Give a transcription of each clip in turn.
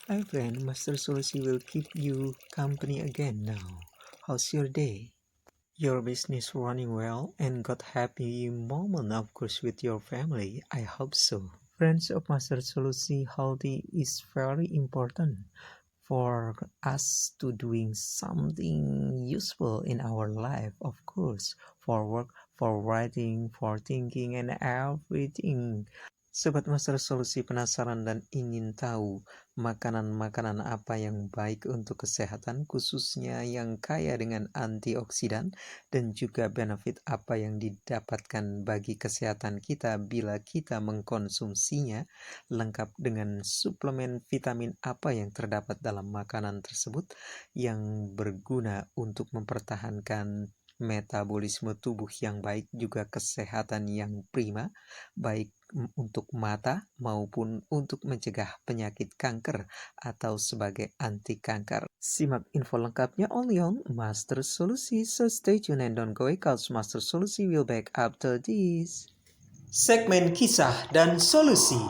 Hi friend, Master Solusi will keep you company again now. How's your day? Your business running well and got happy moment of course with your family. I hope so. Friends of Master Solusi, healthy is very important for us to doing something useful in our life, of course, for work, for writing, for thinking and everything. Sobat Master Solusi penasaran dan ingin tahu makanan-makanan apa yang baik untuk kesehatan, khususnya yang kaya dengan antioksidan, dan juga benefit apa yang didapatkan bagi kesehatan kita bila kita mengkonsumsinya, lengkap dengan suplemen vitamin apa yang terdapat dalam makanan tersebut yang berguna untuk mempertahankan metabolisme tubuh yang baik, juga kesehatan yang prima, baik untuk mata maupun untuk mencegah penyakit kanker atau sebagai anti kanker. Simak info lengkapnya only on Master Solusi, so stay tuned and don't go away cause Master Solusi will back after this. Segmen kisah dan solusi.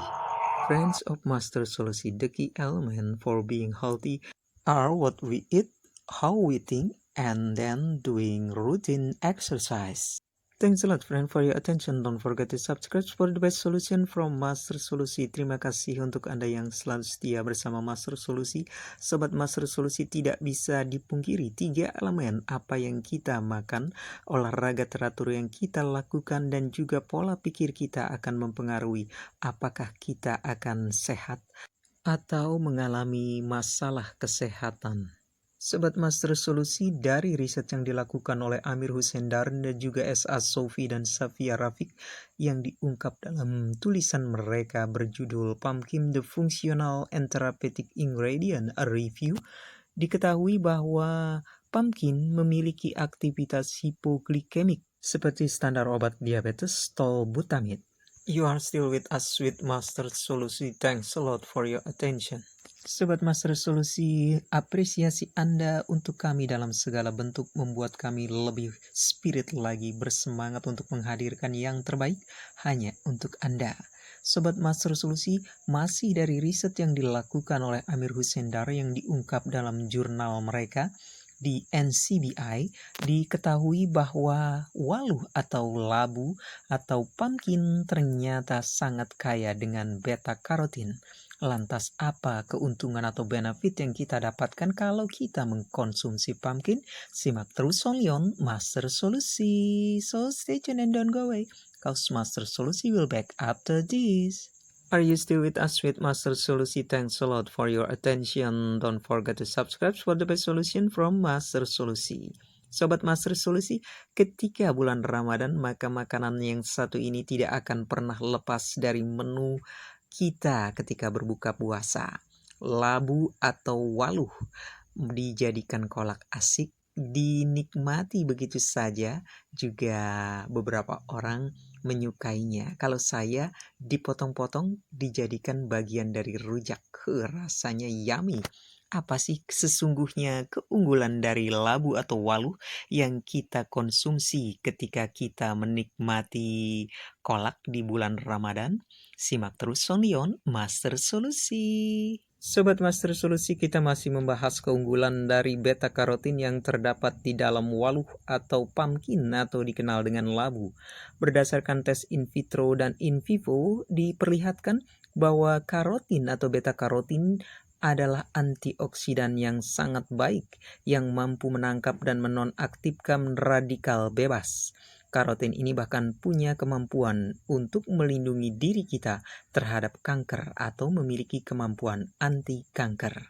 Friends of Master Solusi, the key element for being healthy are what we eat, how we think, and then doing routine exercise. Thanks a lot friend for your attention. Don't forget to subscribe for the best solution from Master Solusi. Terima kasih untuk Anda yang selalu setia bersama Master Solusi. Sobat Master Solusi, tidak bisa dipungkiri 3 elemen apa yang kita makan, olahraga teratur yang kita lakukan, dan juga pola pikir kita akan mempengaruhi apakah kita akan sehat atau mengalami masalah kesehatan. Sobat Master Solusi, dari riset yang dilakukan oleh Amir Hussein Darn dan juga S.A. Sofi dan Safia Rafiq yang diungkap dalam tulisan mereka berjudul Pumpkin the Functional and Therapeutic Ingredient, a Review, diketahui bahwa pumpkin memiliki aktivitas hipoglikemik seperti standar obat diabetes tolbutamide. You are still with us with Master Solusi. Thanks a lot for your attention. Sobat Master Solusi, apresiasi Anda untuk kami dalam segala bentuk membuat kami lebih spirit lagi, bersemangat untuk menghadirkan yang terbaik hanya untuk Anda. Sobat Master Solusi, masih dari riset yang dilakukan oleh Amir Hussein Dar yang diungkap dalam jurnal mereka di NCBI, diketahui bahwa waluh atau labu atau pumpkin ternyata sangat kaya dengan beta-karotin. Lantas apa keuntungan atau benefit yang kita dapatkan kalau kita mengkonsumsi pumpkin? Simak terus only on Master Solusi. So stay tuned and don't go away, cause Master Solusi will back after this. Are you still with us with Master Solusi? Thanks a lot for your attention. Don't forget to subscribe for the best solution from Master Solusi. Sobat Master Solusi, ketika bulan Ramadan, maka makanan yang satu ini tidak akan pernah lepas dari menu kita ketika berbuka puasa. Labu atau waluh dijadikan kolak asik, dinikmati begitu saja, juga beberapa orang menyukainya. Kalau saya dipotong-potong dijadikan bagian dari rujak, rasanya yummy. Apa sih sesungguhnya keunggulan dari labu atau waluh yang kita konsumsi ketika kita menikmati kolak di bulan Ramadan? Simak terus only on Master Solusi. Sobat Master Solusi, kita masih membahas keunggulan dari beta-karotin yang terdapat di dalam waluh atau pumpkin atau dikenal dengan labu. Berdasarkan tes in vitro dan in vivo, diperlihatkan bahwa karotin atau beta-karotin adalah antioksidan yang sangat baik yang mampu menangkap dan menonaktifkan radikal bebas. Karotin ini bahkan punya kemampuan untuk melindungi diri kita terhadap kanker atau memiliki kemampuan anti kanker.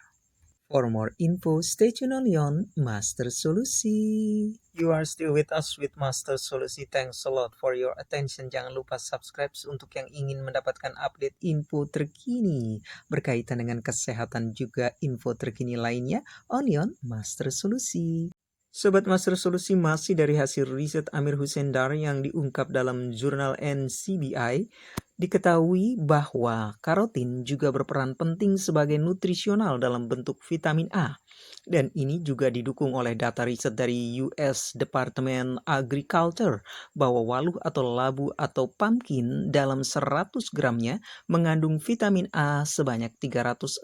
For more info, stay tuned only on Master Solusi. You are still with us with Master Solusi. Thanks a lot for your attention. Jangan lupa subscribe untuk yang ingin mendapatkan update info terkini berkaitan dengan kesehatan juga info terkini lainnya only on Master Solusi. Sobat Master Solusi, masih dari hasil riset Amir Hussein Dar yang diungkap dalam jurnal NCBI, diketahui bahwa karotin juga berperan penting sebagai nutrisional dalam bentuk vitamin A. Dan ini juga didukung oleh data riset dari US Department Agriculture bahwa waluh atau labu atau pumpkin dalam 100 gramnya mengandung vitamin A sebanyak 369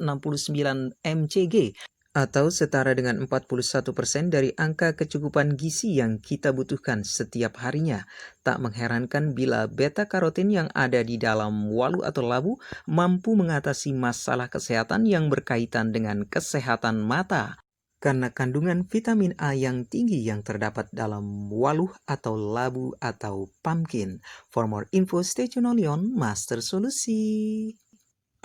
mcg atau setara dengan 41% dari angka kecukupan gizi yang kita butuhkan setiap harinya. Tak mengherankan bila beta-karotin yang ada di dalam walu atau labu mampu mengatasi masalah kesehatan yang berkaitan dengan kesehatan mata. Karena kandungan vitamin A yang tinggi yang terdapat dalam waluh atau labu atau pumpkin. For more info, stay tuned only on Master Solusi.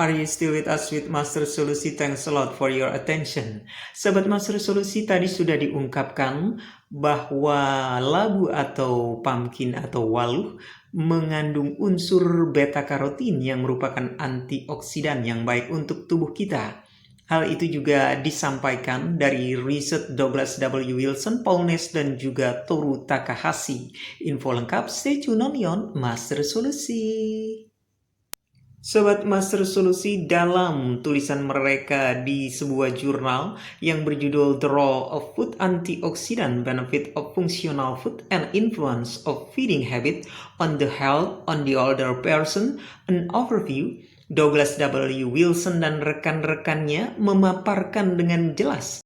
Are you still with us with Master Solusi? Thanks a lot for your attention. Sahabat Master Solusi, tadi sudah diungkapkan bahwa labu atau pumpkin atau waluh mengandung unsur beta-karotin yang merupakan antioksidan yang baik untuk tubuh kita. Hal itu juga disampaikan dari riset Douglas W. Wilson, Paul Ness, dan juga Toru Takahashi. Info lengkap, stay tune on Master Solusi. Sobat Master Solusi, dalam tulisan mereka di sebuah jurnal yang berjudul The Role of Food Antioxidant Benefit of Functional Food and Influence of Feeding Habit on the Health on the Older Person, an Overview, Douglas W. Wilson dan rekan-rekannya memaparkan dengan jelas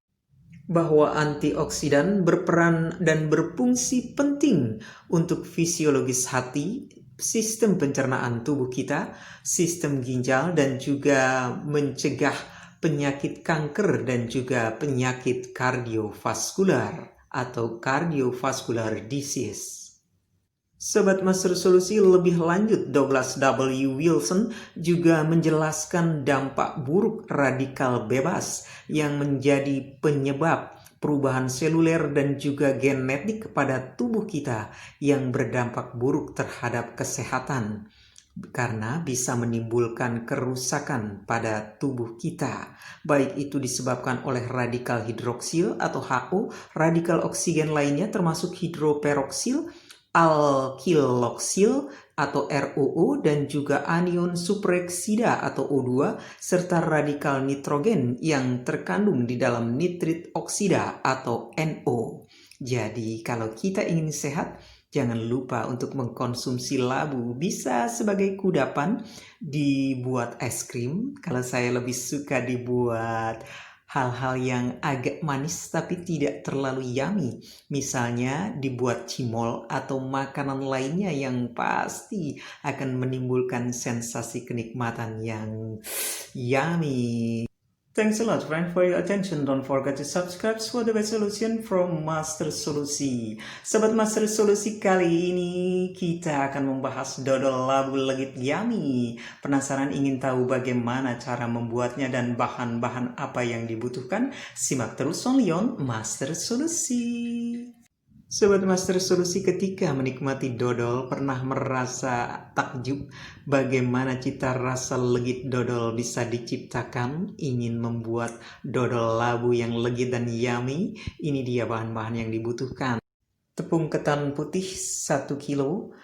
bahwa antioksidan berperan dan berfungsi penting untuk fisiologis hati, sistem pencernaan tubuh kita, sistem ginjal, dan juga mencegah penyakit kanker dan juga penyakit kardiovaskular atau cardiovascular disease. Sobat Master Solusi, lebih lanjut Douglas W. Wilson juga menjelaskan dampak buruk radikal bebas yang menjadi penyebab perubahan seluler dan juga genetik pada tubuh kita yang berdampak buruk terhadap kesehatan karena bisa menimbulkan kerusakan pada tubuh kita, baik itu disebabkan oleh radikal hidroksil atau HO, radikal oksigen lainnya termasuk hidroperoksil, alkiloksil atau ROO, dan juga anion superoksida atau O2, serta radikal nitrogen yang terkandung di dalam nitrit oksida atau NO. Jadi kalau kita ingin sehat, jangan lupa untuk mengkonsumsi labu. Bisa sebagai kudapan, dibuat es krim. Kalau saya lebih suka dibuat hal-hal yang agak manis tapi tidak terlalu yummy. Misalnya dibuat cimol atau makanan lainnya yang pasti akan menimbulkan sensasi kenikmatan yang yummy. Thanks a lot friend for your attention. Don't forget to subscribe for the best solution from Master Solusi. Sobat Master Solusi, kali ini kita akan membahas dodol labu legit yummy. Penasaran ingin tahu bagaimana cara membuatnya dan bahan-bahan apa yang dibutuhkan? Simak terus only on Master Solusi. Sobat Master Solusi, ketika menikmati dodol pernah merasa takjub bagaimana cita rasa legit dodol bisa diciptakan? Ingin membuat dodol labu yang legit dan yummy? Ini dia bahan-bahan yang dibutuhkan. Tepung ketan putih 1 kilo,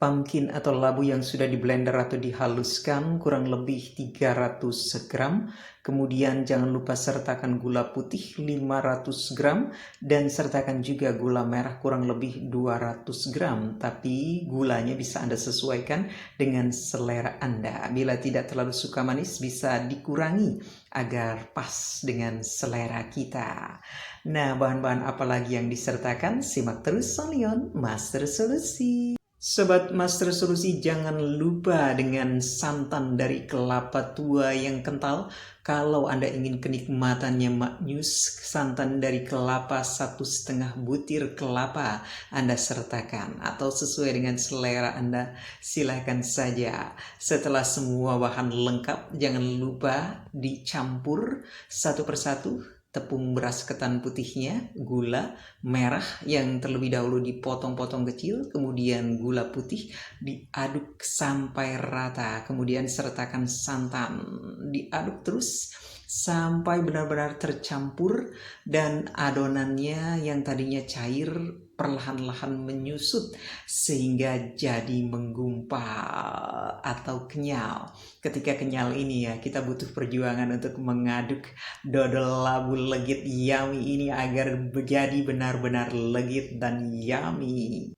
pumpkin atau labu yang sudah di blender atau dihaluskan kurang lebih 300 gram. Kemudian jangan lupa sertakan gula putih 500 gram dan sertakan juga gula merah kurang lebih 200 gram. Tapi gulanya bisa Anda sesuaikan dengan selera Anda. Bila tidak terlalu suka manis bisa dikurangi agar pas dengan selera kita. Nah, bahan-bahan apa lagi yang disertakan? Simak terus Solion Master Solusi. Sobat Master Solusi, jangan lupa dengan santan dari kelapa tua yang kental. Kalau Anda ingin kenikmatannya maknyus, santan dari kelapa 1,5 butir kelapa Anda sertakan, atau sesuai dengan selera Anda, silahkan saja. Setelah semua bahan lengkap, jangan lupa dicampur satu persatu. Tepung beras ketan putihnya, gula merah yang terlebih dahulu dipotong-potong kecil, kemudian gula putih diaduk sampai rata, kemudian sertakan santan, diaduk terus sampai benar-benar tercampur dan adonannya yang tadinya cair perlahan-lahan menyusut sehingga jadi menggumpal atau kenyal. Ketika kenyal ini ya, kita butuh perjuangan untuk mengaduk dodol labu legit yummy ini agar menjadi benar-benar legit dan yummy.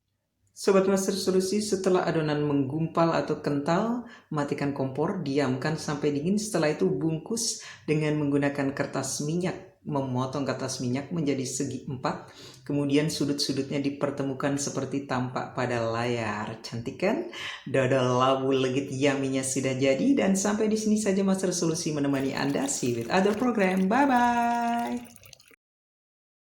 Sobat Master Solusi, setelah adonan menggumpal atau kental, matikan kompor, diamkan sampai dingin. Setelah itu bungkus dengan menggunakan kertas minyak. Memotong kertas minyak menjadi segi 4, kemudian sudut-sudutnya dipertemukan seperti tampak pada layar. Cantik kan? Dodol labu legit yummy-nya sudah jadi, dan sampai di sini saja Master Solusi menemani Anda. See you with other program. Bye-bye!